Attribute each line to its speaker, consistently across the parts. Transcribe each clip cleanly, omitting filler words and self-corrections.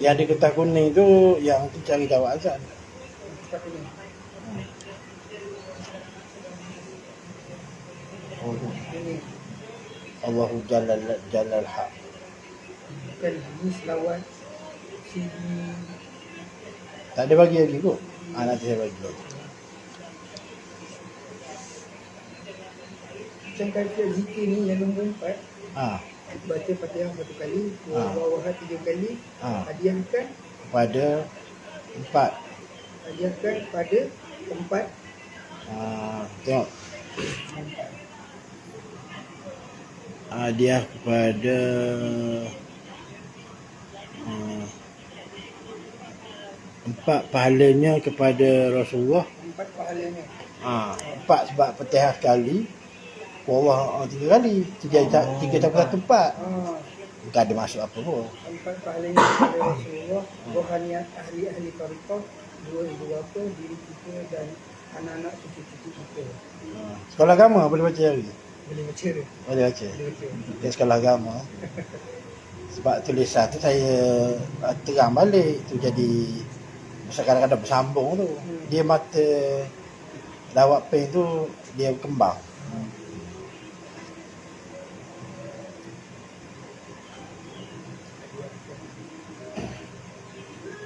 Speaker 1: Yang di Getah Kuning tu yang tu cari jawab azan. Allahu Jalal Haq.
Speaker 2: Bukan ini selawat CD.
Speaker 1: Tak ada bagi lagi kot. Nanti saya bagi.
Speaker 2: Macam kata zikir ni yang nombor 4. Baca Fatihah 1 kali, Al-Fatihah 3 kali, hadiahkan
Speaker 1: pada 4.
Speaker 2: Hadiahkan pada 4.
Speaker 1: Tengok. Hadiah kepada empat pahalanya kepada Rasulullah.
Speaker 2: 4 pahalanya.
Speaker 1: 4 sebab Fatihah sekali. Allah 3 kali. 3 campur 1 4. Bukan ada masuk apa pun.
Speaker 2: 4 pahalanya kepada Rasulullah, rohaniat ahli-ahli tariqah, 2 ibu bapa, diri kita dan anak-anak cucu-cucu kita.
Speaker 1: Sekolah agama boleh baca hari?
Speaker 2: Boleh baca.
Speaker 1: Boleh baca. Dia sekolah agama. Sebab tulisan tu saya terang balik tu jadi kadang-kadang bersambung tu. Dia mata lawak pen tu dia kembang.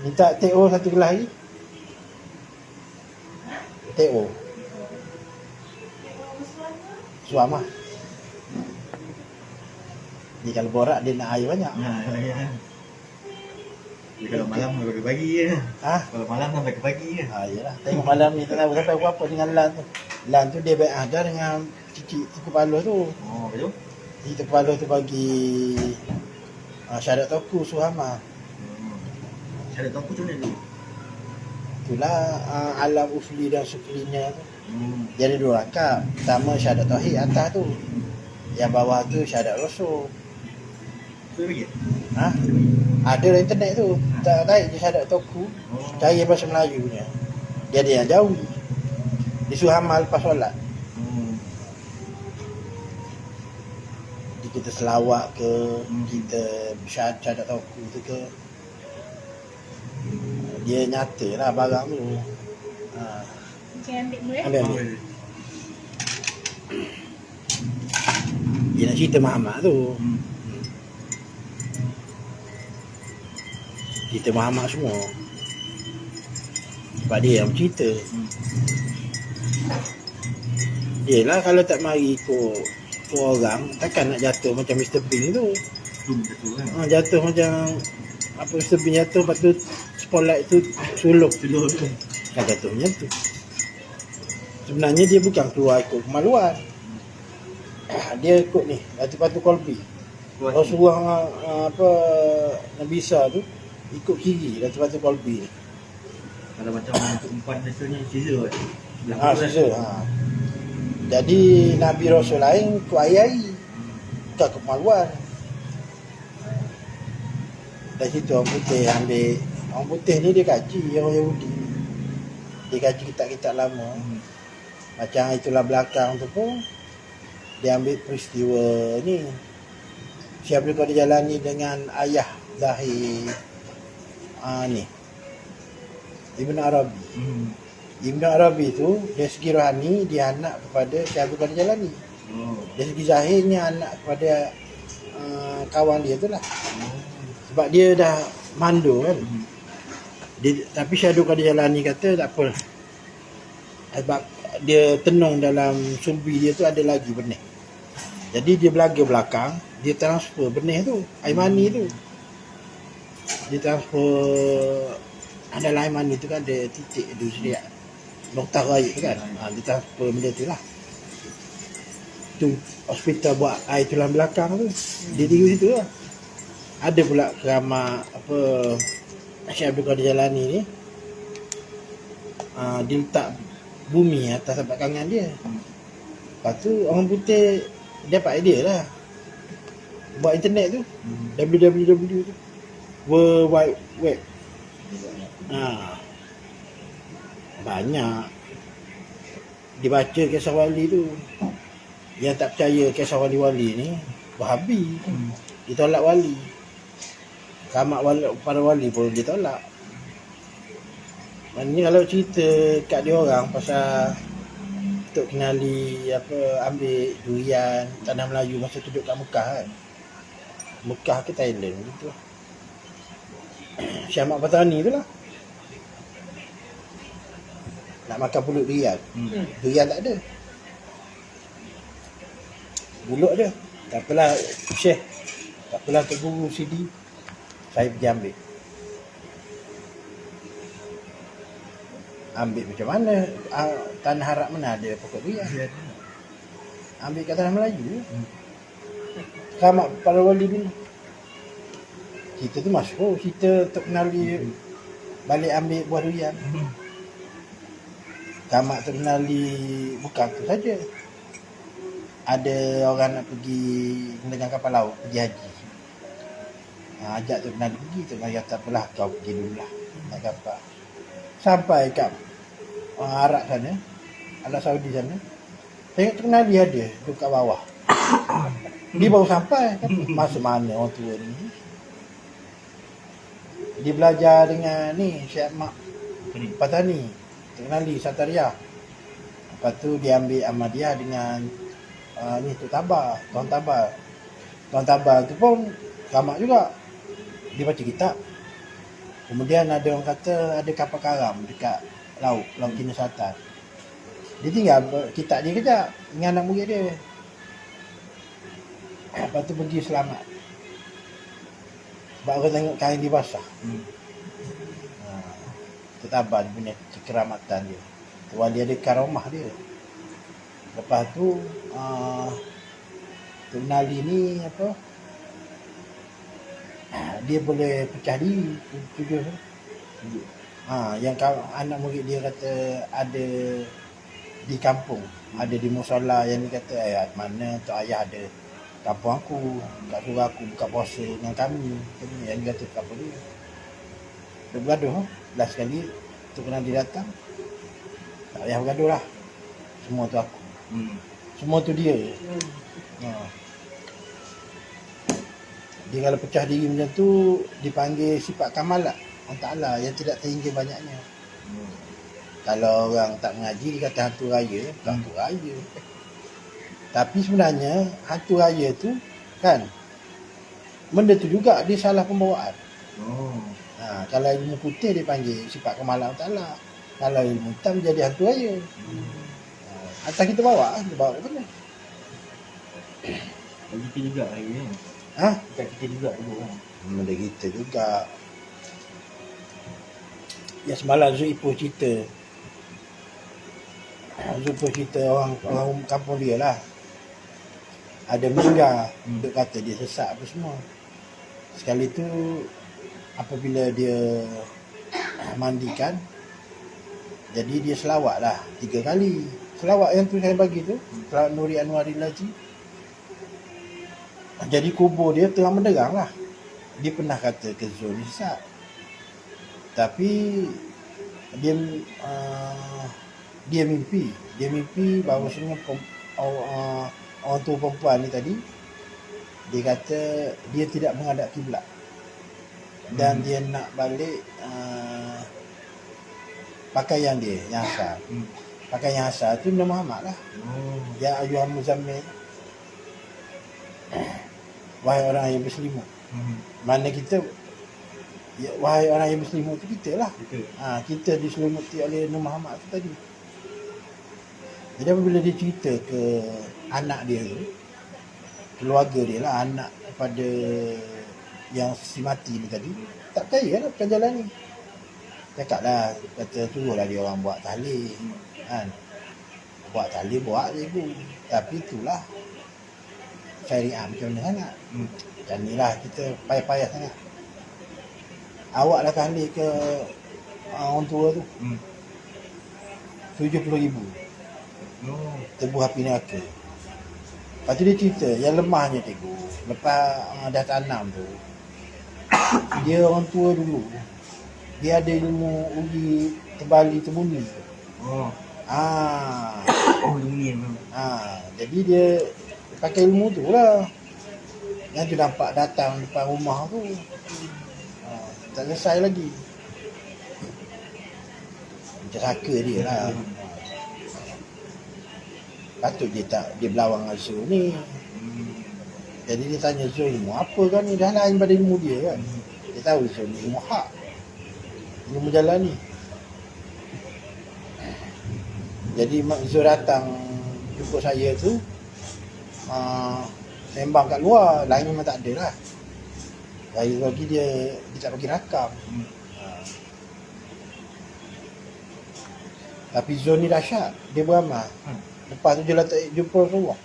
Speaker 1: Minta TO 1 gelas lagi. TO Suamah. Ni kalau borak dia nak air banyak.
Speaker 3: Dia kalau malam bagi pagi je. Kalau malam sampai ke pagi je.
Speaker 1: Yalah. Tengok malam ni tak tahu sampai berapa dengan Lan tu. Lan tu dia baik ada dengan Cik Kepala tu.
Speaker 3: Betul?
Speaker 1: Cik Kepala tu bagi syahadat Toku Suhama.
Speaker 3: Syahadat Toku tu mana tu?
Speaker 1: Itulah alam usli dan suklinya tu. Jadi 2 rangkap. Pertama syahadat Tauhid atas tu. Yang bawah tu syahadat Rasul.
Speaker 3: Tu bagi?
Speaker 1: Ada dalam internet tu. Tak naik je syahadat Toku. Cari bahasa Melayunya. Dia ada yang jauh. Disuruh amal lepas solat. Jadi kita selawat ke, kita syahadat Toku tu ke, dia nyata lah barang tu. Ambil. Dia nak cerita Muhammad tu. Cerita Muhammad semua. Sebab dia yang bercerita. Yelah kalau tak mari ikut orang, takkan nak jatuh macam Mr. Bean tu. Jatuh macam apa Mr. Bean jatuh, lepas tu spotlight tu suluk tu. Kan jatuh macam tu. Sebenarnya dia bukan keluar ikut kemaluan. Dia ikut ni Batu Kolbi. Rasulullah Nabi Isa tu ikut kiri Batu Kolbi ni.
Speaker 3: Kalau macam untuk umpan biasanya Caesar.
Speaker 1: Caesar. Jadi Nabi Rasul lain ikut air-air. Bukan kemaluan. Dari situ orang putih ambil. Orang putih ni dia kaji orang Yahudi. Dia kaji kitab-kitab lama. Macam itulah belakang tu pun dia ambil peristiwa ni. Syekh Abdul Qadir Jalani dengan ayah Zahir ni Ibn Arabi. Ibn Arabi tu dari segi rohani dia anak kepada Syekh Abdul Qadir Jalani. Dari segi zahirnya anak kepada kawan dia tu lah. Sebab dia dah mandul kan. Tapi Syekh Abdul Qadir Jalani kata tak apa. Sebab dia tenung dalam sumbi dia tu ada lagi benih. Jadi dia belaga belakang, dia transfer benih tu, air mani tu. Dia transfer dalam air mani tu kan ada titik tu sedia. Nokta raib tu kan. Dia transfer benda tu lah. Tu hospital buat air tulang belakang tu. Dia tidur situ lah. Ada pula keramat apa Syekh Abdul Qadir Jalani ni. Dia letak bumi atas tapak kangan dia. Lepas tu orang putih dapat idea lah buat internet tu. www tu World Wide Web. Banyak dibaca kisah wali tu. Yang tak percaya kisah wali-wali ni Wahabi. Dia tolak wali. Kamak para wali pun ditolak. Maknanya kalau cerita kat dia orang pasal untuk kenali apa, ambil durian tanah Melayu masa tu duduk kat Mekah kan. Mekah ke Thailand gitu. Syamak petani tu lah. Nak makan pulut durian. Durian tak ada. Buluk dia. Tak apalah Syekh. Tak apalah Tok Guru Sidi. Saya pergi ambil. Ambil macam mana? Tanah Arab mana ada pokok durian? Ambil kat tanah Melayu. Sama para wali dulu. Kita tu masyhur. Kita untuk kenali balik ambil buah durian. Kamak terkenali bukan tu saja. Ada orang nak pergi dengan kapal laut, pergi haji. Ajak tu kenali pergi, tu kenali kata apalah kau pergi dulu lah. Naik kapal. Sampai kat Arab sana, Arab Saudi sana. Tengok tu kenali ada, duduk kat bawah. Dia baru sampai. Masa mana orang tua ni? Dia belajar dengan ni, Syekh Mak Patani. Kenali Sataria. Lepas tu dia ambil Ahmadiyah dengan ni Tok Tabar, Tuan Tabar. Tuan Tabar tu pun Kamak juga. Dia baca kitab. Kemudian ada orang kata ada kapal karam dekat laut Cina Selatan. Dia tinggal kitab dia kejap dengan anak murid dia. Lepas tu pergi selamat. Sebab orang tengok kain dia basah. Tok Tabar dia punya kekeramatan dia. Wali ada karamah dia. Lepas tu Tok Nali ni apa, dia boleh pecah diri tujuh. Yang anak murid dia kata ada di kampung, ada di musola yang dia kata mana tok ayah ada kampung aku, kat suruh aku buka puasa dengan kami. Yang dia kata kampung dia. Dia bergaduh. Last sekali Tok Nali datang, tak payah bergaduh lah. Semua tu aku. Semua tu dia. Dia kalau pecah diri macam tu dipanggil sifat kamalat Allah Ta'ala yang tidak terhingga banyaknya. Kalau orang tak mengaji dia kata hantu raya, bukan hantu raya. Tapi sebenarnya hantu raya tu kan, benda tu juga dia salah pembawaan. Kalau ilmu putih dia panggil sifat kamalat Allah Ta'ala. Kalau ilmu hitam jadi hantu raya. Atas kita bawa ke mana?
Speaker 3: Kita juga lagi ni. Kita juga dulu kan.
Speaker 1: Benda kita juga. Ya semalam Zul Ipoh cerita. Zul Ipoh cerita orang kampung dia lah. Ada meninggal. Duk kata dia sesak apa semua. Sekali tu apabila dia mandikan, jadi dia selawat lah 3 kali. Selawat yang tu saya bagi tu, selawat Nuri Anwari Laji. Jadi kubur dia tengah menderang lah. Dia pernah kata ke Zul ni sesak. Tapi dia mimpi bahawa sebenarnya orang tua perempuan ni tadi, dia kata dia tidak menghadap kiblat. Dan dia nak balik pakaian dia yang asal. Pakaian yang asal tu Nabi Muhammad lah. Ya ayyuhal muzammil, wahai orang yang berselimut. Mana kita, wahai orang yang berselimut tu kita lah. Kita diselimuti oleh Nabi Muhammad tu tadi. Jadi apabila dia cerita ke anak dia tu, keluarga dia lah, anak kepada yang si mati ni tadi, tak percaya lah bukan jalan ni. Cakap lah, kata suruhlah dia orang buat tahlil kan. Buat tahlil, buat je ibu. Tapi itulah syariah macam mana sangat. Macam ni lah kita payah-payah sangat. Awak dah tahlil ke orang tua tu 70,000 tebuh api neraka. Lepas tu dia cerita yang lemahnya cikgu, lepas dah tanam tu, dia orang tua dulu, dia ada ilmu uji terbalik terbunyi. Jadi dia pakai ilmu tu lah. Yang tu nampak datang depan rumah tu. tak selesai lagi. Macam saka dia lah. Patut dia berlawang dengan Zul ni. Jadi dia tanya Zul, ilmu apa kan ni? Dah lain pada ilmu dia kan. Dia tahu Zul ni ilmu hak, ilmu jalan ni. Jadi Mak Zul datang jumpa saya tu, sembang kat luar. Lain memang tak ada lah. Saya bagi dia tak bagi rakam. Tapi Zul ni dahsyat. Dia beramal. Lepas tu dia letak jumpa Rasulullah.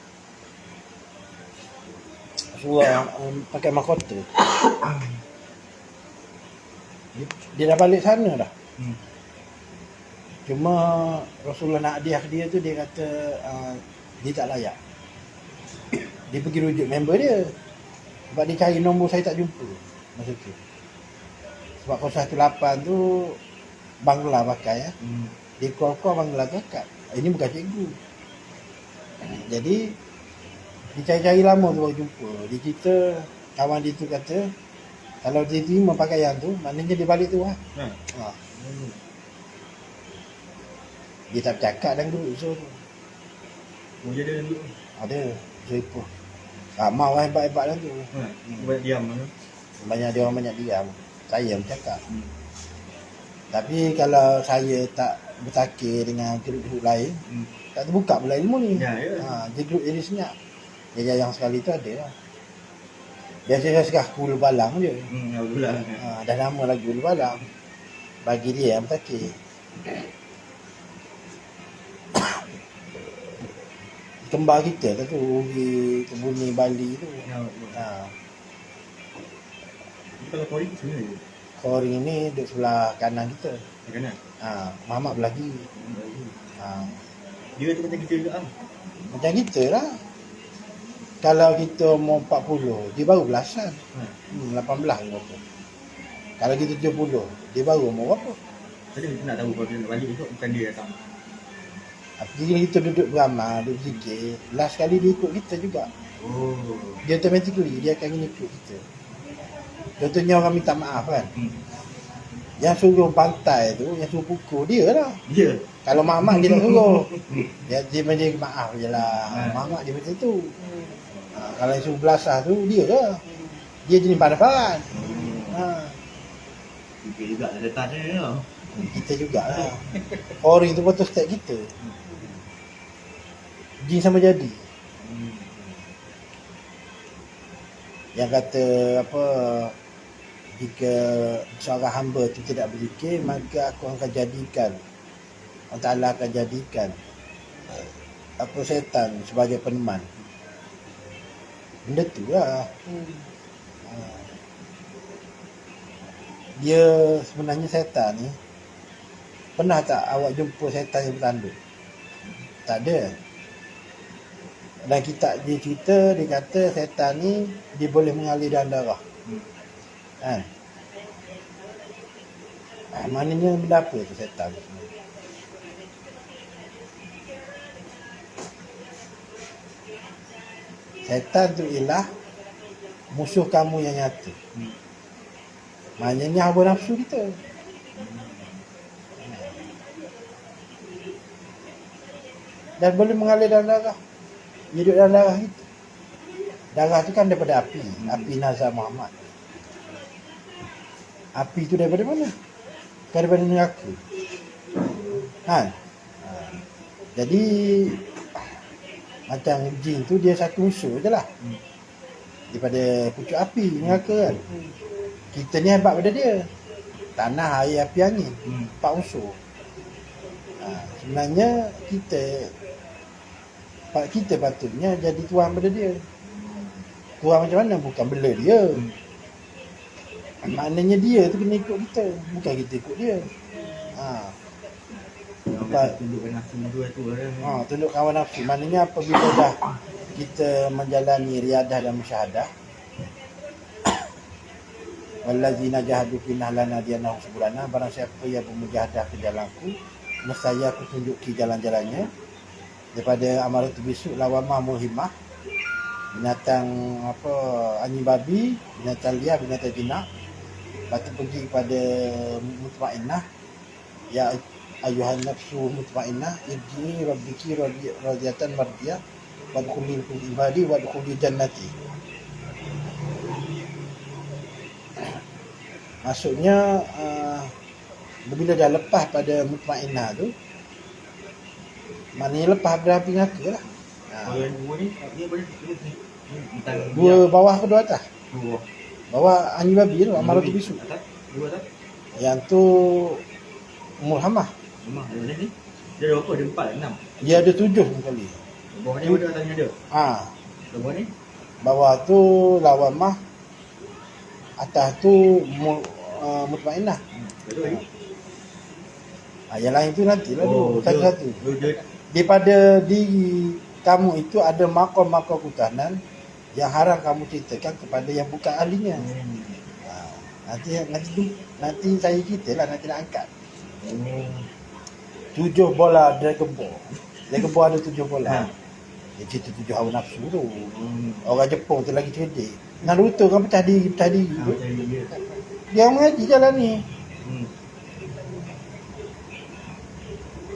Speaker 1: Rasulullah pakai mahkota. Dia dah balik sana dah. Cuma Rasulullah nak hadiah dia tu, dia kata dia tak layak. Dia pergi rujuk member dia. Sebab dia cari nombor saya tak jumpa masa tu. Sebab 018 tu Bangla pakai ya. Dia call Bangla cakap. Ini bukan cikgu. Jadi dia cari-cari lama tu baru jumpa. Dia cerita kawan dia tu kata kalau dia terima pakaian tu, maknanya dia balik tu lah. Dia tak bercakap dan duduk Zul tu.
Speaker 3: Oh, dia ada duduk.
Speaker 1: Ada Zul Ipoh. Ramai orang hebat-hebat lah tu.
Speaker 3: Banyak diam lah.
Speaker 1: Dia orang banyak diam. Saya bercakap. Tapi kalau saya tak bertakir dengan grup-grup lain, tak terbuka pula ilmu ni.
Speaker 3: Ya.
Speaker 1: Dia grup jadi senyap. Dia yang sekali tu ada lah. Biasa saya sekarang Gulu Balang je.
Speaker 3: Alhamdulillah.
Speaker 1: Dah nama lagi Gulu Balang. Bagi dia yang bertakir. Kembar kita tu Uri Kebuni Bali tu.
Speaker 3: Kalau Kori ke sana je?
Speaker 1: Kori ni duduk sebelah kanan kita.
Speaker 3: Kanan?
Speaker 1: Mamak belah kiri.
Speaker 3: Dia tu macam kita juga lah.
Speaker 1: Macam kita lah. Kalau kita mau 40, dia baru belasan. 18 ke berapa. Kalau kita 70, dia baru mau berapa.
Speaker 3: Tadi kita nak tahu kalau dia nak balik esok, bukan dia datang.
Speaker 1: Jadi kita duduk beramal, duduk zikir, last kali dia ikut kita juga. Dia automatically, dia akan ikut kita. Contohnya orang minta maaf kan. Yang suruh bantai tu, yang suruh pukul dia lah.
Speaker 3: Ya.
Speaker 1: Kalau mamak dia tak suruh. Dia macam maaf je lah. Mamak dia macam tu. Kalau yang suruh belasah tu, dia lah. Dia jenis padan-padan.
Speaker 3: Kita juga ada tanya tau.
Speaker 1: Kita jugalah. Orang tu betul step kita. Jin sama jadi. Yang kata apa, jika seorang hamba itu tidak berzikir, maka aku akan jadikan, Allah Ta'ala akan jadikan apa setan sebagai peneman. Benda tu lah. Dia sebenarnya setan ni, pernah tak awak jumpa setan yang bertanduk? Tak ada. Dan kita dia cerita, dia kata setan ni dia boleh mengalir dalam darah. Maknanya benda apa tu setan? Setan tu ialah musuh kamu yang nyata. Maknanya hawa nafsu kita. Dan boleh mengalir dalam darah. Dia duduk dalam darah kita. Darah tu kan daripada api. Api Nazar Muhammad. Api tu daripada mana? Daripada neraka. Jadi macam jin tu dia satu unsur je lah. Daripada pucuk api neraka kan. Kita ni hebat pada dia. Tanah, air, api, angin. 4 unsur. Sebenarnya kita patutnya jadi tuan pada dia. Tuan macam mana? Bukan bela dia. Maknanya dia tu kena ikut kita, bukan kita ikut dia.
Speaker 3: Tundukkan nafsu tu lah.
Speaker 1: Tunduk kawan nafsu. Maknanya apabila dah kita menjalani riadah dan musyahadah, wallazina jahadu fina lanadiyanahum subulana, barang siapa yang bermujahadah ke jalanku, nescaya aku tunjuki jalan-jalannya. Daripada amarat bisu lawamah mulhimah, binatang apa, anjing babi, binatang liar, binatang jinak, Lepas tu pergi kepada mutmainnah. Ya ayuhan nafsu mutmainnah irji'i rabbiki radiyatan mardiyah wadkhuli fi ibadi wadkhuli jannati. Maksudnya bila dah lepas pada mutmainnah tu, maknanya lepas dari api neraka lah.
Speaker 3: Kalau yang dua ni, dia boleh
Speaker 1: Dua bawah ke dua atas?
Speaker 3: Dua.
Speaker 1: Bawah Ani Babi tu, Amaratu Bisu.
Speaker 3: Atas? Dua atas?
Speaker 1: Yang tu Umur Hamah.
Speaker 3: Memang ada ni. Dia ada berapa? Ada 4, 6.
Speaker 1: Dia ada 7 kali.
Speaker 3: Bawah ni ada, atasnya ada. Bawah ni?
Speaker 1: Bawah tu Lawamah. Atas tu Mutmainnah.
Speaker 3: Betul lagi.
Speaker 1: Yang lain tu nantilah satu-satu.
Speaker 3: Dia
Speaker 1: Daripada diri kamu itu ada makam-makam kutanan yang haram kamu ceritakan kepada yang bukan ahlinya. Nanti saya cerita lah, nanti nak angkat. 7 bola Dragon Ball. Dragon Ball ada 7 bola. Dia cerita 7 hawa nafsu tu. Orang Jepun tu lagi cerdik. Naruto kan pecah diri. Dia mengaji jalan ni.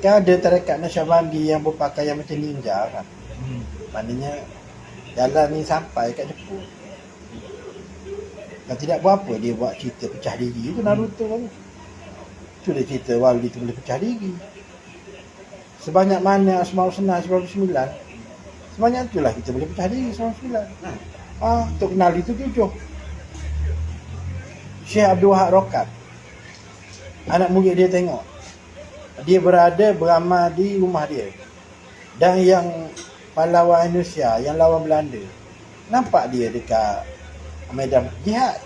Speaker 1: Kan ada tarekat Nasyabandi yang berpakaian macam ninja kan. Maknanya jalan ni sampai kat Jepun. Dan tidak berapa dia buat cerita pecah diri tu Naruto kan. Tu dia cerita wali tu boleh pecah diri. Sebanyak mana Asmaul Husna 99, sebanyak itulah kita boleh pecah diri 99. Untuk kenal itu 7. Syekh Abdul Wahab Rokat, anak murid dia tengok, dia berada beramal di rumah dia. Dan yang pahlawan Indonesia, yang lawan Belanda, nampak dia dekat medan jihad.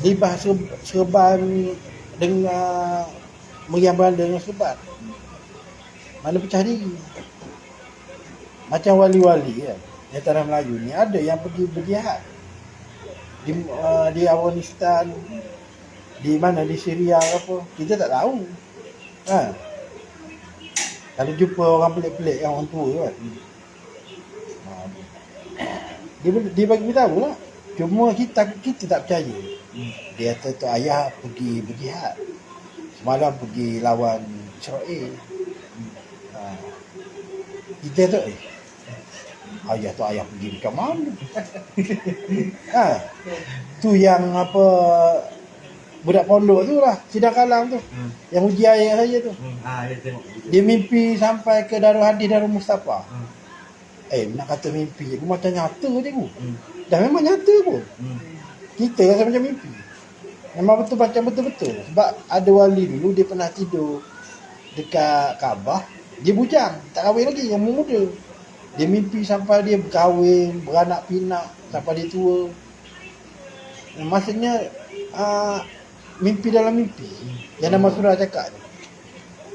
Speaker 1: Libas serban dengan meriam Belanda dengan serban. Mana pecah diri. Macam wali-wali kan, yang tanah Melayu ni ada yang pergi berjihad di Afghanistan, di mana, di Syria apa, kita tak tahu. Kalau jumpa orang pelik-pelik yang orang tua kan, dia bagi tahu lah. Cuma kita tak percaya. Dia kata tu ayah pergi berjihad, semalam pergi lawan Israel. Kita tu ayah pergi macam mana? Tu yang apa, budak pondok tu lah, Sidang Kalam tu, yang uji ayat saya tu.
Speaker 3: dia tengok.
Speaker 1: Dia mimpi sampai ke Darul Hadis, Darul Mustafa. Nak kata mimpi aku macam nyata je aku. Dah memang nyata pun. Kita rasa macam mimpi. Memang betul, macam betul-betul. Sebab ada wali dulu, dia pernah tidur dekat Kaabah. Dia bujang, tak kahwin lagi, yang muda. Dia mimpi sampai dia berkahwin, beranak pinak, sampai dia tua. Maksudnya mimpi dalam mimpi. Yang nama surah cakap tu,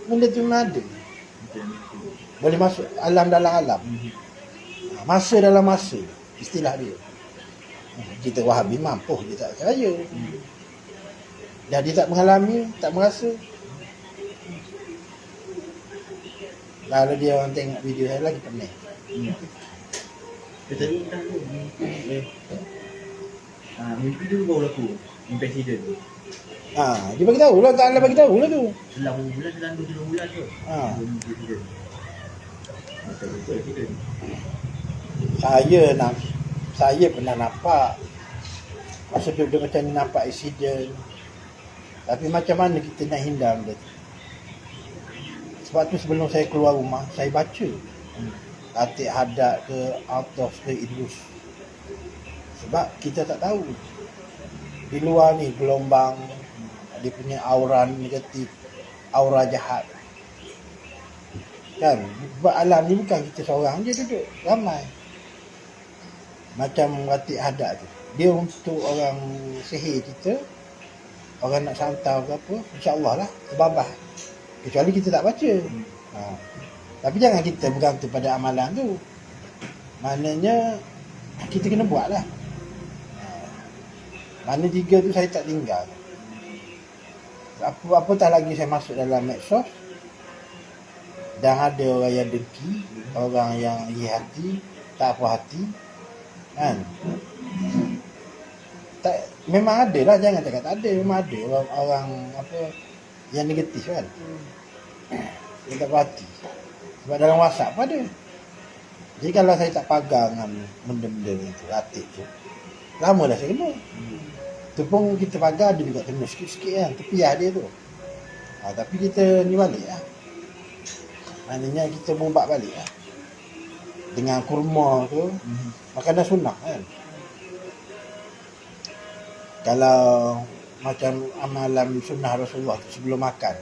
Speaker 1: benda tu memang ada. Boleh masuk alam dalam alam, masa dalam masa, istilah dia. Kita Wahabi mampu, dia tak percaya. Dan dia tak mengalami, tak merasa. Kalau dia orang tengok video saya lagi pening.
Speaker 3: Dia tadi dah tu mimpi tu baru laku. Mimpi accident.
Speaker 1: Dia bagi tahu lah, tak bagi tahu lah tu.
Speaker 3: Selang bulan, selang 2 bulan tu. Mimpi accident. Betul accident. Saya pernah nampak. Masa duduk macam ni nampak accident. Tapi macam mana kita nak hindar benda tu? Sebab tu sebelum saya keluar rumah, saya baca Atik Haddad ke, Atos ke, Idrus. Sebab kita tak tahu di luar ni gelombang, dia punya aura negatif, aura jahat kan. Sebab alam ni bukan kita seorang je duduk, ramai. Macam Atik Haddad tu, dia untuk orang sihir kita, orang nak santau ke apa, insya-Allah lah terbabas. Kecuali kita tak baca. Tapi jangan kita bergantung pada amalan tu. Maknanya kita kena buat lah. Mana 3 tu saya tak tinggal. Apatah lagi saya masuk dalam medsos, dan ada orang yang dengki, orang yang iri hati, tak puas hati kan. Tak, memang ada lah, jangan cakap tak ada. Memang ada orang apa yang negatif kan, yang tak berhati. Sebab dalam WhatsApp pun ada. Jadi kalau saya tak pagar dengan benda-benda itu, atik tu, lama dah saya kena. Tu pun kita pagar, dia juga kena sikit-sikit kan, tepiah dia tu. Tapi kita ni balik lah. Maknanya kita berubat balik lah. Dengan kurma tu, makanan sunnah kan. Kalau macam amalan sunnah Rasulullah tu sebelum makan,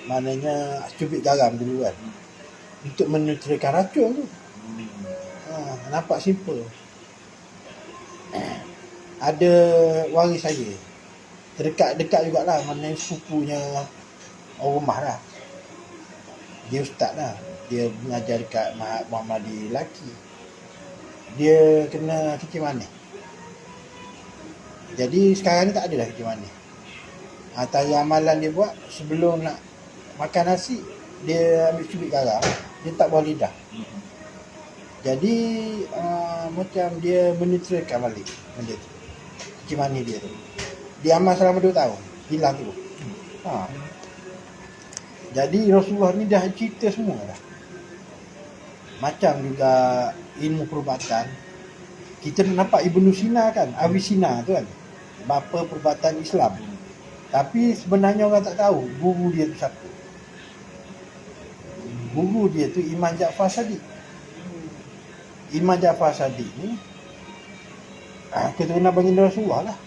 Speaker 3: maknanya cubit garam dulu kan, untuk menetralkan racun tu. Nampak simple. Ada waris saya dekat jugalah, maknanya sepupunya orang rumah lah. Dia ustaz lah, dia mengajar dekat Muhammadi lelaki. Dia kena kecil manis. Jadi sekarang ni tak ada dah kecil manis. Antara amalan dia buat, sebelum nak makan nasi, dia ambil cubit garam, dia tak buah lidah. Jadi macam dia menetralkan balik benda tu, kecil manis dia tu. Dia amal selama 2 tahun, hilang tu. Jadi Rasulullah ni dah cerita semua dah. Macam juga ilmu perubatan, kita nampak Ibnu Sina kan, Avicenna tu kan, bapa perubatan Islam. Tapi sebenarnya orang tak tahu guru dia tu siapa. Guru dia tu Imam Ja'far Sadiq. Imam Ja'far Sadiq ni keturunan baginda Rasulullah lah.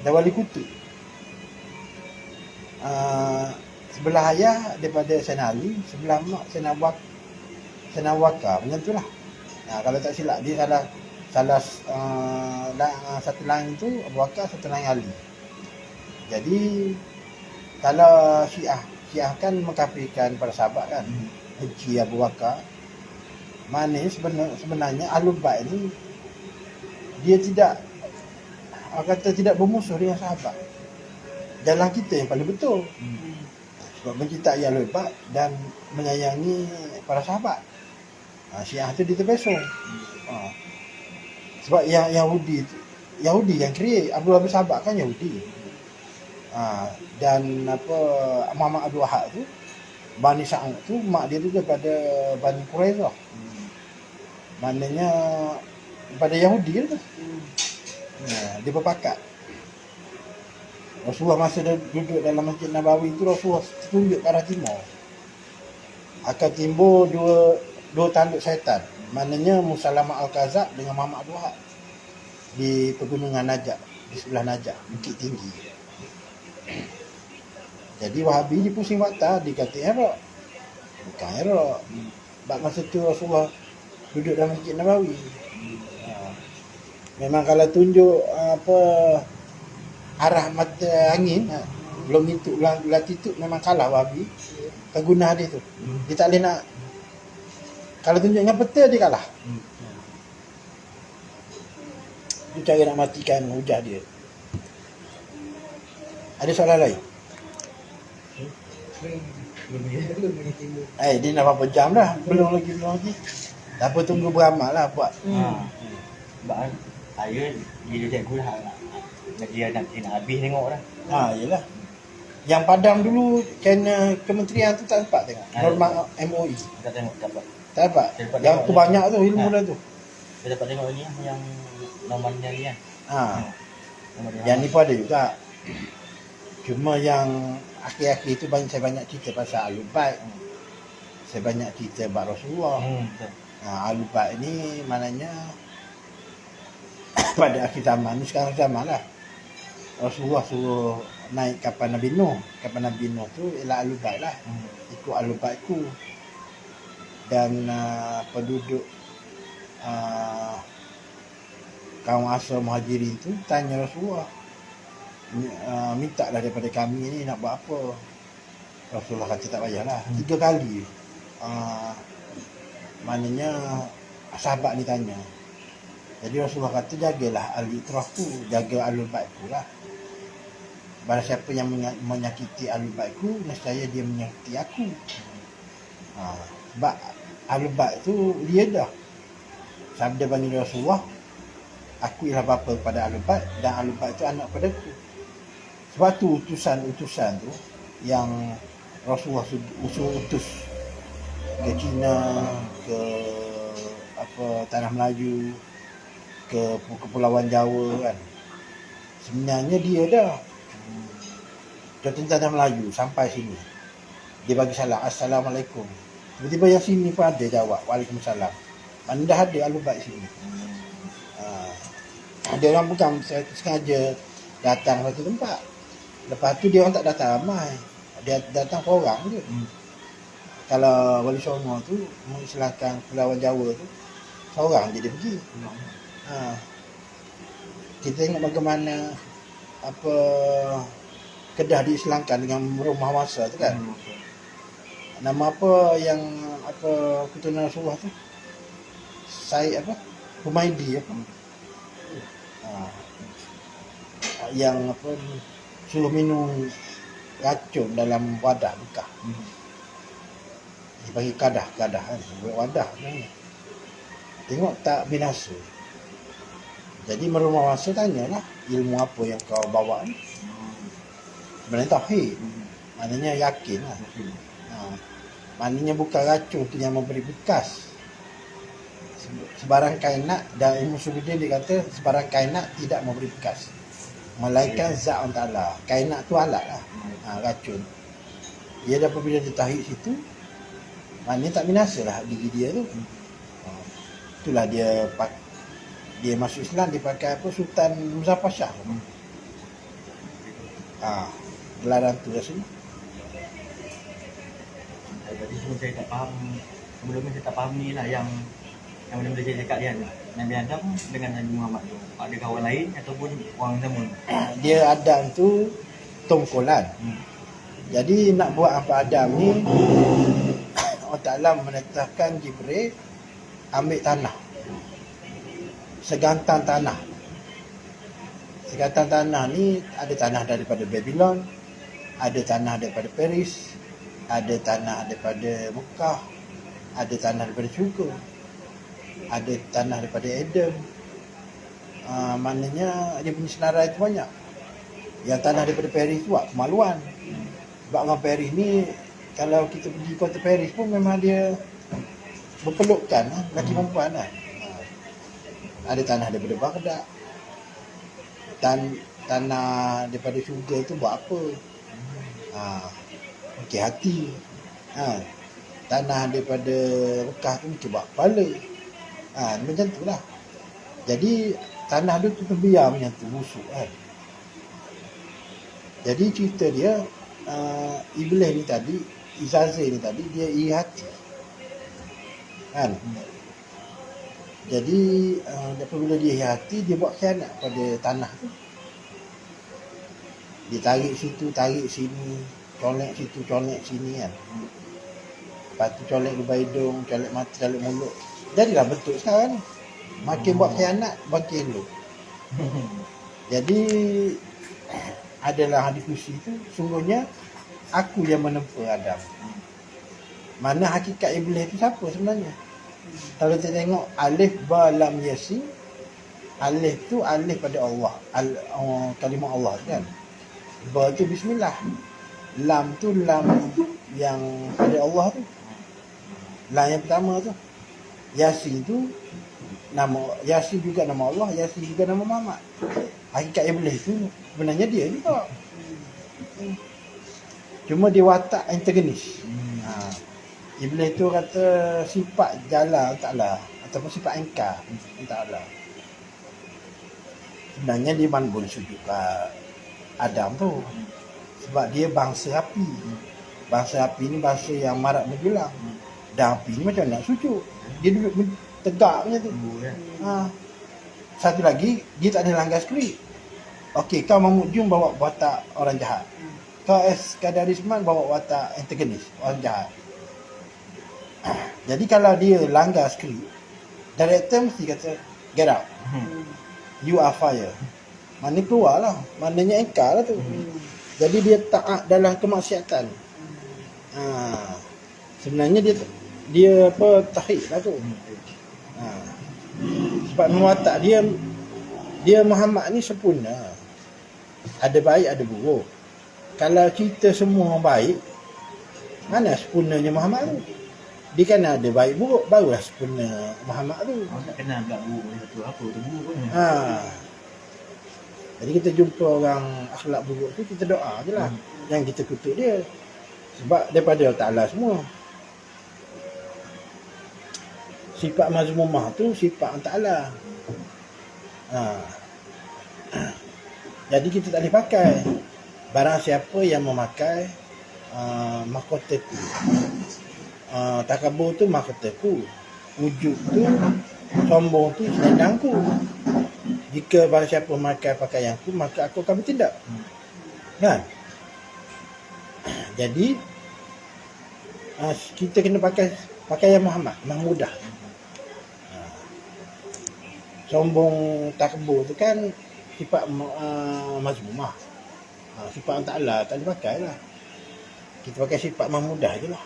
Speaker 3: Dan wali kutub. Sebelah ayah daripada Sayyidina Ali, sebelah mak Sayyidina Abu Bakar, macam tu lah. Kalau tak silap dia salah satu lain tu Abu Bakar, satu lain Ali. Jadi kalau Syiah kan mengkafirkan para sahabat kan, benci Abu Bakar. Maknanya sebenarnya Ahlul Bait ni dia tidak tidak bermusuh dengan sahabat. Jalan kita yang paling betul. Sebab mencintai Ahlul Bait dan menyayangi para sahabat. Syiah tu dia terpesong. Sebab yang Yahudi yang create Abdul Sabak kan Yahudi. Dan Muhammad Abdul Wahab tu, Bani Sa'ud tu, mak dia tu daripada Bani Quraizah. Maknanya pada Yahudi tu. Dia berpakat. Rasulullah masa dia duduk dalam Masjid Nabawi tu, Rasulullah tunjuk ke arah timur. Akan timbul dua tanduk syaitan. Maknanya Musalamah Al-Kazab dengan Muhammad Abdul Wahab di pegunungan Najaf, di sebelah Najaf, bukit tinggi. Jadi Wahabi dia pusing mata, dia kata Iraq. Bukan Iraq. Sebab masa tu Rasulullah duduk dalam Masjid Nabawi. Memang kalau tunjuk arah mata angin, belum itu latitude, memang kalah Wahabi. Pengguna dia tu. Dia tak boleh nak, kalau tunjuk dengan peta dia kalah. Itu cara nak matikan hujah dia. Ada soalan lain? Dia nak berapa jam dah? Belum lagi. Tak apa, tunggu beramal lah buat.
Speaker 4: Sebab saya dia cikgu dah dia nak habis tengok dah.
Speaker 3: Yelah. Yang padam dulu kena kementerian tu tak sempat tengok. Norma MOE.
Speaker 4: Tak tengok dapat.
Speaker 3: Tak dapat. Yang tu banyak tu ilmu dah tu.
Speaker 4: Saya dapat tengok ni yang nomornya ni kan.
Speaker 3: Yang ni pun ada juga. Cuma yang akhir-akhir tu saya banyak cerita pasal Ahlul Bait. Saya banyak cerita bab Rasulullah. Ahlul Bait ni maknanya pada akhir zaman ni, sekarang zaman lah, Rasulullah suruh naik kapal Nabi Nuh. Kapal Nabi Nuh tu ialah Ahlul Bait lah. Ikut Ahlul Baitku. Dan penduduk kaum asal Muhajirin tu tanya Rasulullah, minta lah daripada kami ni nak buat apa. Rasulullah kata tak payahlah. 3 kali maknanya sahabat ni tanya. Jadi Rasulullah kata jagalah al-itraf tu, jaga Ahlul Baitku lah. Barang siapa yang menyakiti Ahlul Baitku, nescaya dia menyakiti aku. Sebab Ahlul Bait tu dia dah sabda bagi Rasulullah, Akuilah bapa kepada Ahlul Bait dan Ahlul Bait itu anak padaku. Sebab tu utusan-utusan tu yang Rasulullah utus ke China, ke Tanah Melayu, ke Kepulauan Jawa kan. Sebenarnya dia dah Contoh Tanah Melayu sampai sini. Dia bagi salam, Assalamualaikum. Tiba-tiba yang sini pun ada jawab, Waalaikumsalam. Mana dah ada Ahlul Bait sini. Ada orang bukan sengaja datang satu tempat. Lepas tu dia orang tak datang ramai. Dia datang seorang je. Kalau Wali Songo tu mengistilahkan Kepulauan Jawa tu, seorang je dia pergi. Kita tengok bagaimana Kedah diislamkan dengan rumah masa tu kan. Nama apa yang keturunan Rasulullah tu? Said Humaidi yang suruh minum racun dalam wadah bekas. Dia bagi kadah kan, wadah sebenarnya. Tengok tak binasa. Jadi merumah masa tanyalah ilmu apa yang kau bawa ni. Sebenarnya tauhid. Maknanya yakin lah. Maknanya bukan racun tu yang memberi bekas. Sebarang kainat, dan Ibn Subidin dia kata sebarang kainat tidak memberi bekas, melainkan zat Allah Ta'ala. Kainat tu alat lah, racun. Dia dah apabila dia tauhid situ, maknanya tak binasa lah diri dia tu. Itulah dia masuk Islam, dia pakai Sultan Muzaffar Shah. Gelaran tu rasanya.
Speaker 4: Jadi saya tak faham, sebelumnya saya tak faham ni lah yang benda-benda saya cakap dia Nabi Adam dengan Nabi Muhammad tu ada kawan lain ataupun orang sama?
Speaker 3: Dia Adam tu tongkolan. Jadi nak buat apa Adam ni, Allah Ta'ala menetapkan Jibril ambil tanah, segantang tanah. Segantang tanah ni ada tanah daripada Babylon, ada tanah daripada Paris, ada tanah daripada Mekah, ada tanah daripada syurga, ada tanah daripada Adam. Maknanya dia punya senarai itu banyak. Yang tanah daripada Paris tu buat kemaluan. Sebab orang Paris ni, kalau kita pergi kota Paris pun memang dia berpelukkan lelaki perempuan lah. Ada tanah daripada Baghdad, tanah daripada syurga tu buat apa? Okey hati. Tanah daripada Mekah tu mungkin buat kepala. Macam tu lah. Jadi tanah tu terbiar macam tu, busuk kan. Jadi cerita dia, Iblis ni tadi, Izazil ni tadi, dia iri hati kan. Jadi apabila dia iri hati, dia buat khianat pada tanah tu. Dia tarik situ, tarik sini, colek situ, colek sini kan. Lepas tu colek lubang hidung, colek mata, colek mulut. Jadilah bentuk sekarang ni. Makin buat khianat, makin elok. Jadi adalah diskusi tu, sungguhnya aku yang menempa Adam. Mana hakikat Iblis tu siapa sebenarnya? Kalau kita tengok alif ba lam yasin, alif tu alif pada Allah, kalimah Allah kan. Ba tu bismillah. Lam tu lam yang pada Allah tu. Lam yang pertama tu. Yasin tu nama Yasin juga nama Allah, Yasin juga nama Muhammad. Hakikat Iblis tu sebenarnya dia juga. Cuma dia watak antagonis. Iblis tu kata sifat jala taklah ataupun sifat engkar taklah. Sebenarnya dia mana boleh sujud ke Adam tu. Sebab dia bangsa api. Bangsa api ni bangsa yang marak bergelang. Dan api ni macam nak sujud. Dia duduk tegak macam tu. Satu lagi, dia tak ada langgar skrip. Okey, kau Mahmud Jum bawa watak orang jahat. Kau Qadarisman bawa watak antagonis, orang jahat. Jadi kalau dia langgar skrip, director mesti kata get out. You are fire. Maknanya keluar lah. Maknanya engkar lah tu. Jadi dia taat dalam kemaksiatan. Sebenarnya dia tahid lah tu. Sebab watak dia Dia Muhammad ni sempurna. Ada baik, ada buruk. Kalau cerita semua orang baik, mana sempurnanya Muhammad tu? Dia kan ada baik buruk, barulah sempurna Muhammad tu.
Speaker 4: Orang tak kenal pula buruk ni satu apa tu buruk pun.
Speaker 3: Ha. Jadi kita jumpa orang akhlak buruk tu, kita doa je lah. Yang kita kutuk dia. Sebab daripada Allah Ta'ala semua. Sifat mazmumah tu sifat Allah Ta'ala. Ha. Jadi kita tak boleh pakai. Barang siapa yang memakai mahkotaku, takabur tu mahkotaku, wujud tu, sombong tu selendangku. Jika barang siapa memakai pakaianku, maka aku akan bertindak. Kan? Jadi kita kena pakai pakaian Muhammad, memang mudah. Sombong takabur tu kan sifat mazmumah. Sifat Allah Ta'ala tak boleh pakai lah. Kita pakai sifat mahmudah je lah.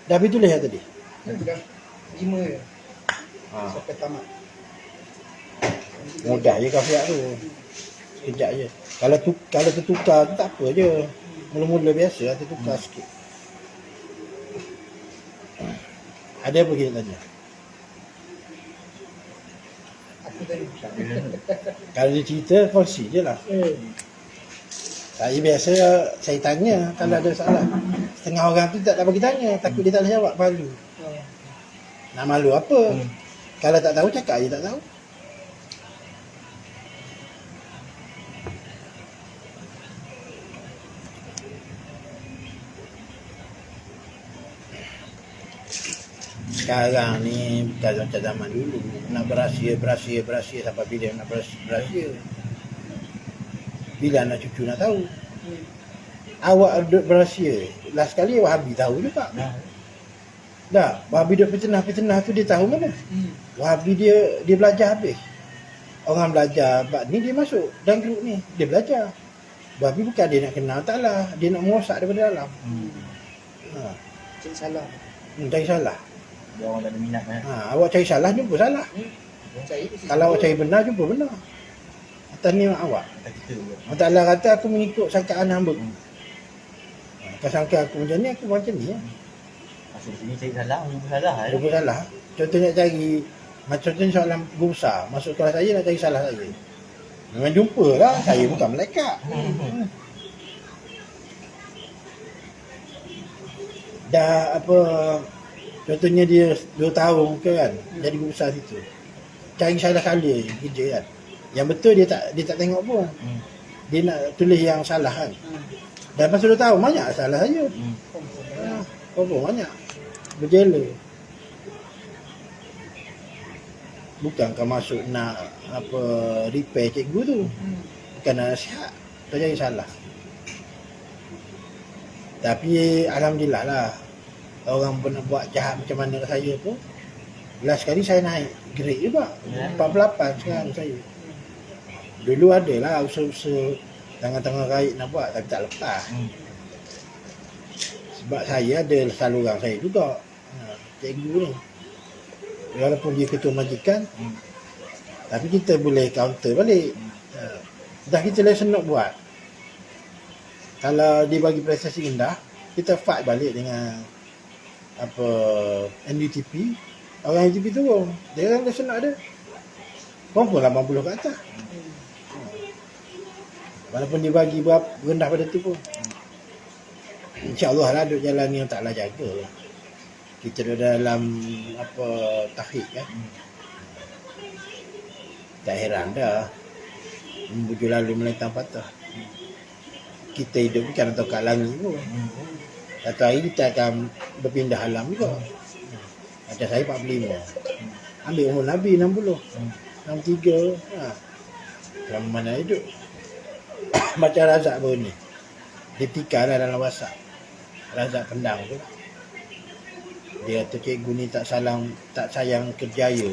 Speaker 3: Dah habis tulis ya tadi?
Speaker 2: Dah 5 je.
Speaker 3: Ha.
Speaker 2: Sampai tamat.
Speaker 3: Mudah je kafiat tu. Sekejap je. Kalau tertukar tu tak apa je. Mula-mula biasa lah tertukar sikit. Ada apa kita tanya?
Speaker 2: Aku tadi.
Speaker 3: Kalau dia cerita, kongsi je lah. Saya biasa saya tanya kalau ada soalan. Setengah orang tu tak bagi tanya, takut dia tak boleh jawab, malu. Nak malu apa? Kalau tak tahu cakap je tak tahu. Sekarang ni bukan macam zaman dulu. Nak berahsia sampai bila nak berahsia. Bila anak cucu nak tahu. Awak duduk berahsia. Last sekali Wahabi tahu juga. Dah, Wahabi duduk fitnah tu dia tahu mana. Wahabi dia belajar habis. Orang belajar bab ni dia masuk dalam grup ni. Dia belajar. Wahabi bukan dia nak kenal Ta'ala, dia nak merosak daripada dalam.
Speaker 2: Cik salah.
Speaker 3: Cari salah.
Speaker 4: Dia orang tak ada minat kan.
Speaker 3: Awak cari salah, jumpa salah.
Speaker 2: Saya
Speaker 3: Kalau awak cari benar, jumpa benar. Atas ni awak.
Speaker 4: Tak kita pun.
Speaker 3: Allah Ta'ala kata aku mengikut sangkaan hamba. Kau sangka aku macam ni, aku macam ni.
Speaker 4: Masuk sini cari salah, jumpa salah.
Speaker 3: Jumpa salah. Contoh nak cari, contohnya soalan guru besar. Masuk kelas saya nak cari salah saya. Memang jumpa lah. Saya bukan malaikat. Dah apa, contohnya dia 2 tahun ke kan, jadi guru besar situ. Cari salah-salah kerja kan. Yang betul dia tak tengok pun. Dia nak tulis yang salah kan. Dan masa 2 tahun banyak salah saja. Banyak. Berjela. Bukan kau masuk nak apa repair cikgu tu. Bukan nak nasihat. Kau jadi salah. Tapi alhamdulillah lah. Orang pernah buat jahat macam mana ke saya pun. Last kali saya naik grade juga. 48 sekarang saya. Dulu ada lah usaha-usaha tangan-tangan kait nak buat tapi tak lepas. Sebab saya ada saluran saya juga. Cikgu ni. Walaupun dia ketua majikan, tapi kita boleh counter balik. Dah kita lesson nak buat. Kalau dia bagi prestasi rendah, kita fight balik dengan apa NUTP. Orang NUTP turun. Dia kan lesson nak ada. Confirm 80 ke atas. Walaupun dia bagi berapa rendah pada tu pun. InsyaAllah lah duduk jalan yang taklah jaga. Kita duduk dalam apa tahqiq kan. Tak heran dah. Membujur lalu melintang patah. Kita hidup bukan atau kat langit pun. Satu hari kita akan berpindah alam juga. Macam saya 45. Ambil umur Nabi 60. 63. Selama mana hidup. Macam Razak pun ni. Dia tikar lah dalam WhatsApp. Razak Pendang tu. Dia kata cikgu ni tak sayang kerjaya.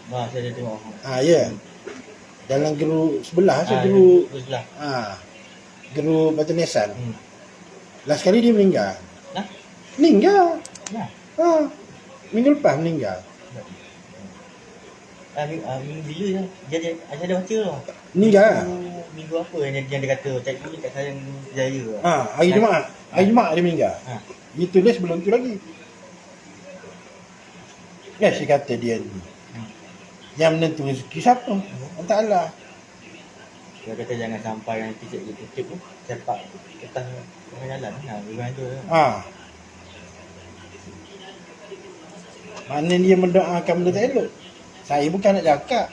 Speaker 4: Saya dah tengok.
Speaker 3: Ya. Dalam guru sebelah guru
Speaker 4: sebelah.
Speaker 3: Guru Batunesan. Last kali dia meninggal.
Speaker 4: Nah?
Speaker 3: Meninggal.
Speaker 4: Nah.
Speaker 3: Minggu lepas meninggal.
Speaker 4: Bila dia ada baca lah.
Speaker 3: Meninggal.
Speaker 4: Minggu apa yang dia kata cikgu kat saya yang Jaya.
Speaker 3: Hari Jumaat. Hari Jumaat dia meninggal.
Speaker 4: Ha.
Speaker 3: Dia tulis sebelum tu lagi. Ya, saya kata dia ni. Yang menentu rezeki siapa? Allah Ta'ala.
Speaker 4: Dia kata jangan sampai nanti cikgu tutup tu sepak ketah tengah jalan. Bukan tu.
Speaker 3: Mana dia mendoakan benda tak elok. Saya bukan nak cakap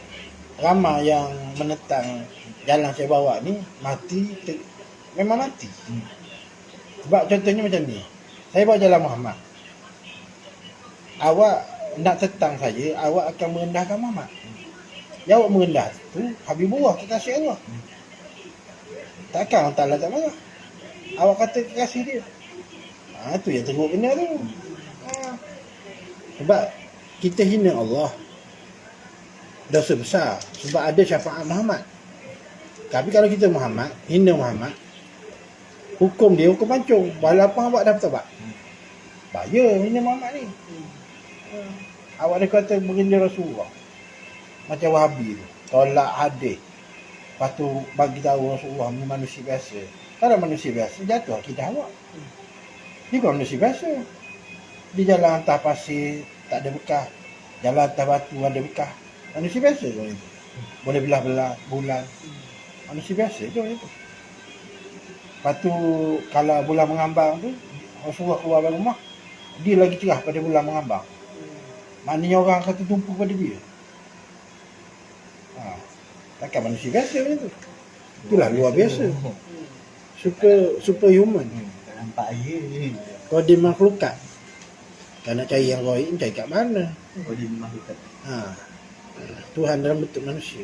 Speaker 3: ramai yang menentang jalan saya bawa ni mati, memang mati. Sebab contohnya macam ni, saya bawa jalan Muhammad, awak nak tentang saya, awak akan merendahkan Muhammad. Ya, awak merendah tu Habibullah, kekasih Allah. Takkan Allah Ta'ala tak marah. Awak kata kekasih dia. Tu yang teruk kena tu. Sebab kita hina Allah, dosa besar. Sebab ada syafaat Muhammad. Tapi kalau kita Muhammad, hina Muhammad, hukum dia hukum pancung. Walaupun awak dah bertobat, bahaya hina Muhammad ni. Awak dah kata baginda Rasulullah, macam Wahabi tu, tolak hadis, lepas tu bagi tahu Rasulullah ni manusia biasa. Kalau manusia biasa, jatuh akidah awak. Dia bukan manusia biasa. Dia jalan atas pasir, tak ada bekas. Jalan atas batu, ada bekas. Manusia biasa tu itu. Boleh belah-belah bulan. Manusia biasa tu itu. Lepas tu, kalau bulan mengambang tu, Rasulullah keluar dari rumah, dia lagi cerah pada bulan mengambang. Maknanya orang kata tumpu pada dia. Takkan manusia biasa macam tu. Itulah luar biasa. Superhuman.
Speaker 4: Tak nampak air ni.
Speaker 3: Kalau dia makhlukat, kalau nak cari yang gaib, cari kat mana?
Speaker 4: Oh dia memang dekat.
Speaker 3: Tuhan dalam bentuk manusia.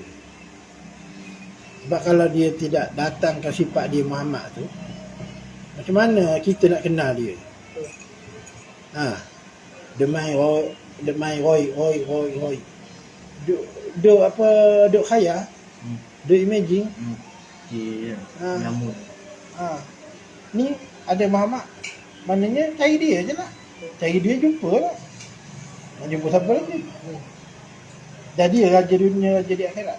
Speaker 3: Sebab kalau dia tidak datangkan sifat dia Muhammad tu, macam mana kita nak kenal dia? Demai Roy. Duk apa, duk khayal, duk imagine.
Speaker 4: Okey, nyamuk.
Speaker 3: Ni ada Muhammad, maknanya cari dia je lah. Cari dia, jumpa lah. Nak jumpa siapa lagi? Jadi raja dunia, raja di akhirat.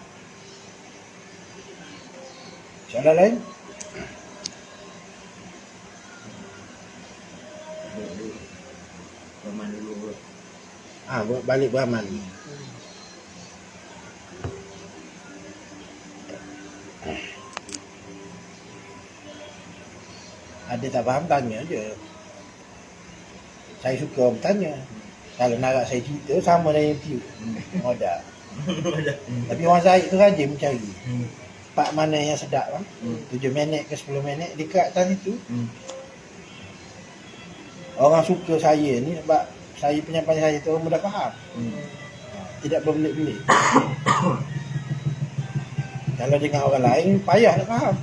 Speaker 3: Soalan lain?
Speaker 4: Beramal dulu.
Speaker 3: Buat balik beramal. Ada tak faham, tanya je. Saya suka bertanya. Kalau nak saya cerita, sama dengan interview. Modal. Tapi orang Zahid tu rajin mencari part mana yang sedap kan. 7 minit ke 10 minit dekat atas itu. Orang suka saya ni sebab saya penyampaian saya tu orang mudah faham. Tidak berbelit-belit. Kalau dengan orang lain payah nak faham.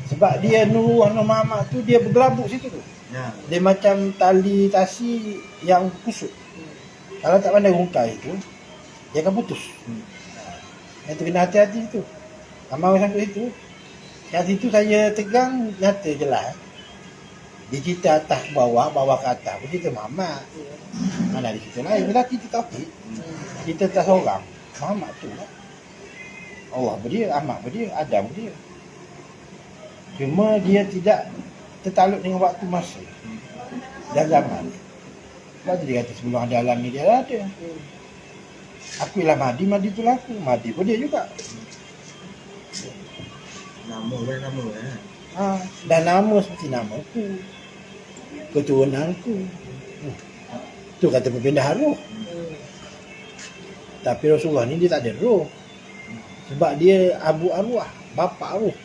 Speaker 3: Sebab dia Nurullah Muhammad tu dia bergelabuk situ tu. Dia macam tali tasi yang kusut. Kalau tak pandai rungkai itu, dia akan putus. Yang tu kena hati-hati tu. Ramai orang sangkut itu. Kat situ saya tegang, nyata jelas. Dia cerita atas ke bawah, bawah ke atas. Dia cerita Muhammad. Mana ada cerita lain. Bila cerita Taufik, cerita atas orang. Muhammad tu lah. Allah berdia, Ahmad berdia, Adam berdia. Cuma dia tidak tertakluk dengan waktu masa dan zaman. Sebab dia kata sebelum ada alam ni dia dah ada. Aku ialah Mahdi, Mahdi itulah aku. Mahdi pun dia juga.
Speaker 4: Nama pun nama
Speaker 3: Dan nama seperti nama aku, keturunanku. Tu kata perpindahan roh. Tapi Rasulullah ni dia tak ada roh. Sebab dia Abu Arwah, bapa roh.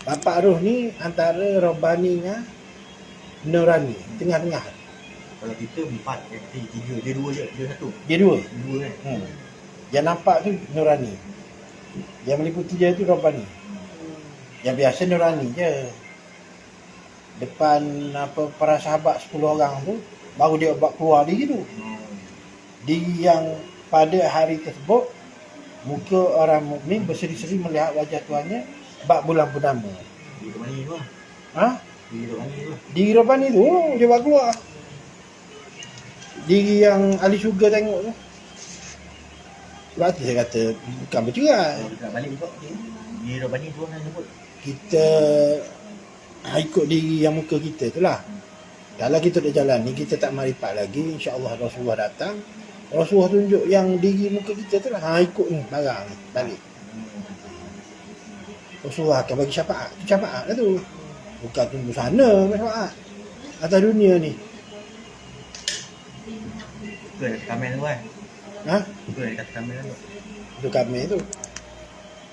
Speaker 3: Bapa roh ni antara Rabbani dengan Nurani, tengah-tengah.
Speaker 4: Kalau kita 4, dia 3, dia 2 je, dia 1.
Speaker 3: Dia 2
Speaker 4: kan.
Speaker 3: Yang nampak tu Nurani. Yang meliputi dia tu Rabbani. Yang biasa Nurani je. Depan para sahabat 10 orang tu, baru dia buat keluar diri tu. Diri yang pada hari tersebut muka orang mukmin berseri-seri melihat wajah tuannya bak bulan purnama.
Speaker 4: Diri Rabbani tu lah. Diri Rabbani tu lah.
Speaker 3: Diri Rabbani tu dia buat keluar. Diri yang ahli syurga tengok tu. Sebab tu saya kata bukan bercerai.
Speaker 4: Kalau kita nak balik juga di Robani tu orang sebut.
Speaker 3: Kita ikut diri yang muka kita tu lah. Kalau kita dah jalan ni, kita tak marifat lagi, insya-Allah Rasulullah datang, Rasulullah tunjuk yang diri muka kita tu lah. Ikut ni barang ni balik. Rasulullah akan bagi syafaat. Tu syafaat lah tu. Bukan tunggu sana syafaat. Atas dunia ni.
Speaker 4: Tu ada kamera tu kan.
Speaker 3: Ha?
Speaker 4: Tu ada kata kamera tu.
Speaker 3: Itu kamera tu.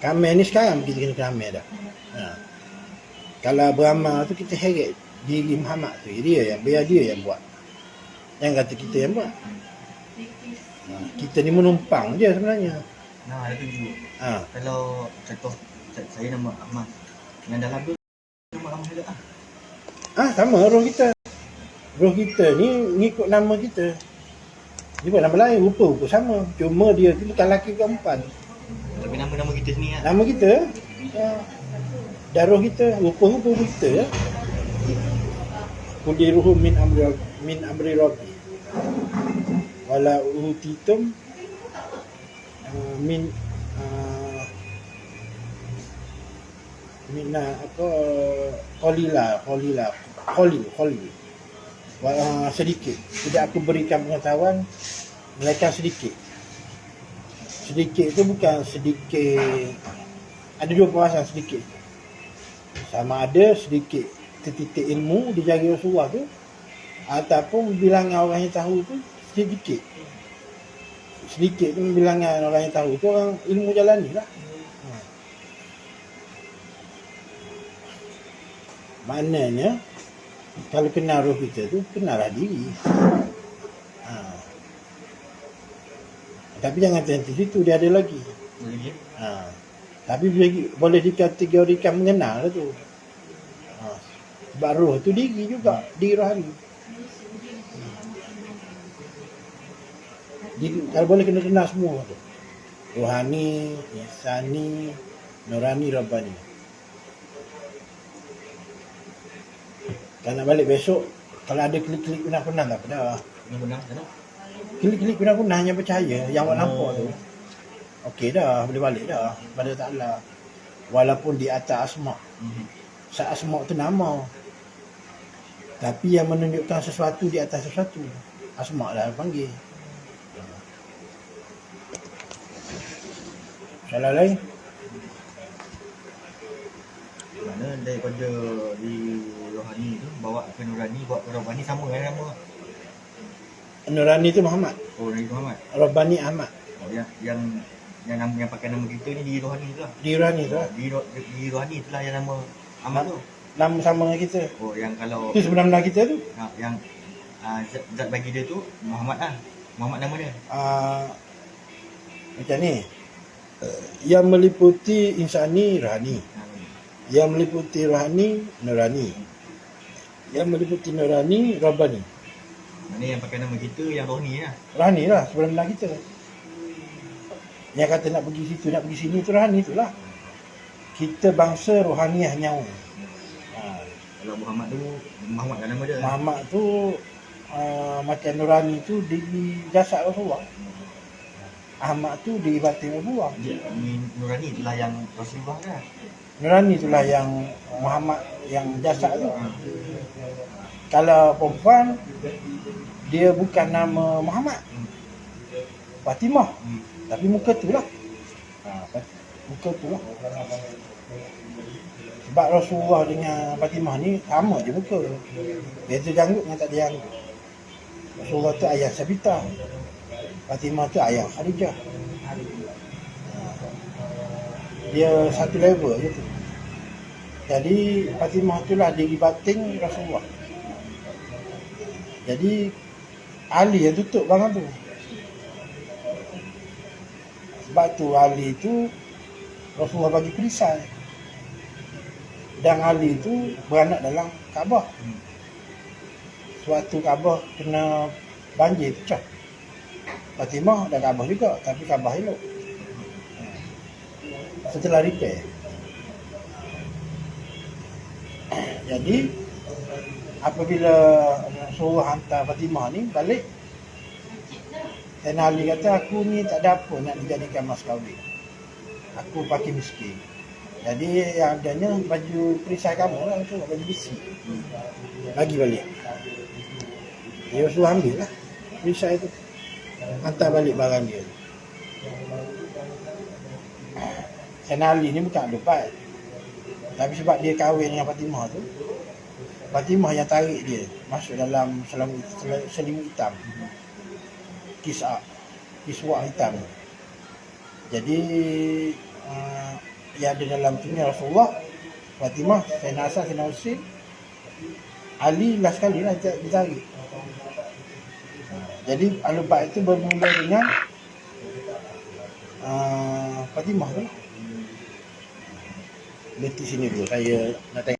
Speaker 3: Kamera ni sekarang kita kena kamera dah. Ha. Kalau beramal tu kita heret diri Muhammad tu. Dia yang biar dia yang buat. Yang kata kita yang buat. Ha. Kita ni menumpang je sebenarnya.
Speaker 4: Nah, ada tu juga.
Speaker 3: Ha.
Speaker 4: Kalau contoh saya nama Ahmad. Dengan dalam tu nama Ahmad juga ah.
Speaker 3: Sama roh kita. Roh kita ni ngikut nama kita. Dia buat nama lain, rupa sama. Cuma dia tu bukan lelaki ke perempuan.
Speaker 4: Tapi nama-nama kita sini kan.
Speaker 3: Nama kita, dan roh kita, rupa-rupa kita ya. Kuli ruhum min amri rabbi. Wala utitum min qalil. Sedikit. Tidak aku berikan pengetahuan mereka sedikit. Sedikit itu bukan sedikit. Ada dua perasaan sedikit. Sama ada sedikit titik ilmu di jari Rasulullah tu, ataupun bilangan orang yang tahu tu sedikit. Sedikit tu bilangan orang yang tahu tu orang ilmu jalani lah. Maknanya kalau kenal roh kita tu, kenallah diri. Tapi jangan terhenti situ, dia ada lagi.
Speaker 4: Boleh.
Speaker 3: Tapi boleh dikategorikan mengenal lah tu. Sebab roh tu diri juga, diri rohani. Kalau boleh kena kenal semua tu. Rohani, insani, nurani, rabbani. Kalau nak balik besok, kalau ada klik-klik punah-punah tak apa dah.
Speaker 4: Benar tak?
Speaker 3: Klik-klik punah-punah yang percaya, yang awak nampak tu. Okey dah, boleh balik dah pada Ta'ala. Walaupun di atas asma'. Asma' tu nama. Tapi yang menunjukkan sesuatu di atas sesuatu. Asma' lah panggil. Soalan lain?
Speaker 4: Mana daripada di rohani tu bawa ke nurani, bawa ke Rabbani sama kan nama?
Speaker 3: Nurani tu Muhammad.
Speaker 4: Oh, Nabi Muhammad.
Speaker 3: Rabbani Ahmad.
Speaker 4: Oh, yang nama yang pakai nama kita ni di rohani tu lah.
Speaker 3: Di Nurani tu lah.
Speaker 4: Di rohani tu lah yang nama Ahmad tu.
Speaker 3: Nama sama dengan kita.
Speaker 4: Oh, yang kalau
Speaker 3: Itu sebenar-benar kita tu.
Speaker 4: yang zat bagi dia tu Muhammad lah. Muhammad nama dia.
Speaker 3: Macam ni. Yang meliputi insani rohani. Yang meliputi rohani nurani. Yang meliputi nurani rabbani.
Speaker 4: Mana yang pakai nama kita yang rohani lah.
Speaker 3: Rohani lah sebenar-benar kita. Yang kata nak pergi situ, nak pergi sini tu rohani tu lah. Kita bangsa rohaniah nyawa.
Speaker 4: Kalau Muhammad tu Muhammad kan nama dia.
Speaker 3: Muhammad tu macam nurani tu di jasad Rasulullah. Ahmad tu di batin Rasulullah.
Speaker 4: Nurani itulah yang Rasulullah kan.
Speaker 3: Nurani itulah yang Muhammad yang jasad tu. Kalau perempuan dia bukan nama Muhammad, Fatimah, tapi muka tu lah. Muka tu lah. Sebab Rasulullah dengan Fatimah ni sama je muka. Beza janggut dengan tak ada janggut. Rasulullah tu ayah Sabitah, Fatimah tu ayah Khadijah. Dia satu level je tu. Jadi Fatimah tu lah diri batin Rasulullah. Jadi Ali yang tutup barang tu. Sebab tu Ali tu Rasulullah bagi perisai. Dan Ali tu beranak dalam Kaabah. Suatu Kaabah kena banjir pecah. Fatimah dan Kaabah juga, tapi Kaabah elok. Setelah repair. Jadi apabila Rasulullah hantar Fatimah ni balik, Sayyidina Ali kata aku ni tak ada apa nak dijadikan mas kahwin. Aku pakai miskin. Jadi yang adanya baju perisai kamu lah tu, baju besi. Bagi balik. Dia suruh ambil lah perisai tu. Hantar balik barang dia. Sayyidina Ali ni bukan lebat. Tapi sebab dia kahwin dengan Fatimah tu, Fatimah yang tarik dia masuk dalam selimut hitam. Kiswah hitam. Jadi yang ada dalam tu ni Rasulullah, Fatimah, Sayyidina Hasan, Sayyidina Husin, Ali last kali lah ditarik. Jadi al-Bait itu bermula dengan Fatimah tu. Berhenti sini dulu, saya nak tengok.